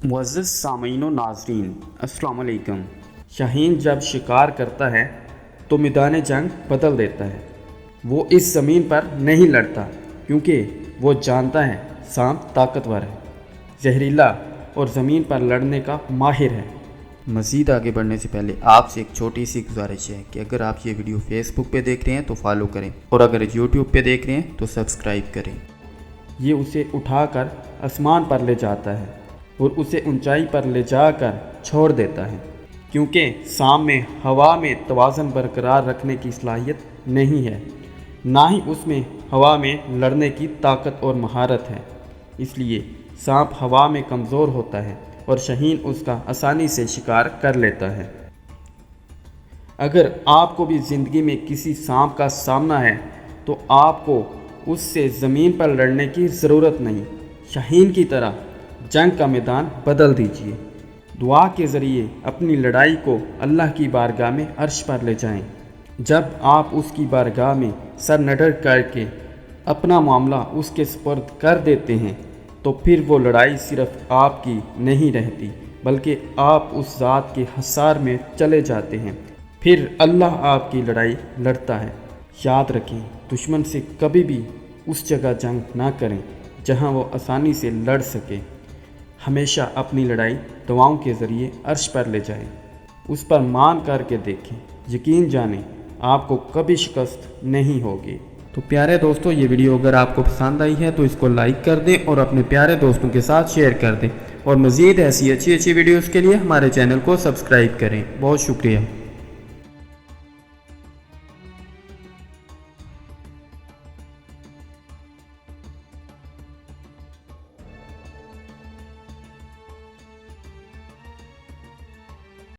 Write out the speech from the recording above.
मुअज़्ज़ज़ सामीन व नाज़रीन अस्सलाम वालेकुम। शाहीन जब शिकार करता है तो मैदान जंग बदल देता है। वो इस ज़मीन पर नहीं लड़ता क्योंकि वो जानता है सांप ताकतवर है, जहरीला और ज़मीन पर लड़ने का माहिर है। मज़ीद आगे बढ़ने से पहले आपसे एक छोटी सी गुजारिश है कि अगर आप ये वीडियो फेसबुक पे देख रहे हैं तो फॉलो करें और अगर यूट्यूब पे देख रहे हैं तो सब्सक्राइब करें। ये उसे उठाकर आसमान पर ले जाता है और उसे ऊंचाई पर ले जाकर छोड़ देता है, क्योंकि सांप में हवा में तवाज़ुन बरकरार रखने की सलाहियत नहीं है, ना ही उसमें हवा में लड़ने की ताकत और महारत है। इसलिए सांप हवा में कमज़ोर होता है और शाहीन उसका आसानी से शिकार कर लेता है। अगर आपको भी ज़िंदगी में किसी सांप का सामना है तो आपको उससे ज़मीन पर लड़ने की ज़रूरत नहीं, शाहीन की तरह जंग का मैदान बदल दीजिए। दुआ के ज़रिए अपनी लड़ाई को अल्लाह की बारगाह में अर्श पर ले जाएं। जब आप उसकी बारगाह में सर नडर करके अपना मामला उसके सुपुर्द कर देते हैं तो फिर वो लड़ाई सिर्फ आपकी नहीं रहती, बल्कि आप उस ज़ात के हसार में चले जाते हैं। फिर अल्लाह आपकी लड़ाई लड़ता है। याद रखें, दुश्मन से कभी भी उस जगह जंग ना करें जहां वो आसानी से लड़ सके। हमेशा अपनी लड़ाई दुआओं के ज़रिए अर्श पर ले जाएं, उस पर मान करके देखें, यकीन जानें आपको कभी शिकस्त नहीं होगी। तो प्यारे दोस्तों, ये वीडियो अगर आपको पसंद आई है तो इसको लाइक कर दें और अपने प्यारे दोस्तों के साथ शेयर कर दें और मज़ीद ऐसी अच्छी वीडियोज़ के लिए हमारे चैनल को सब्सक्राइब करें। बहुत शुक्रिया।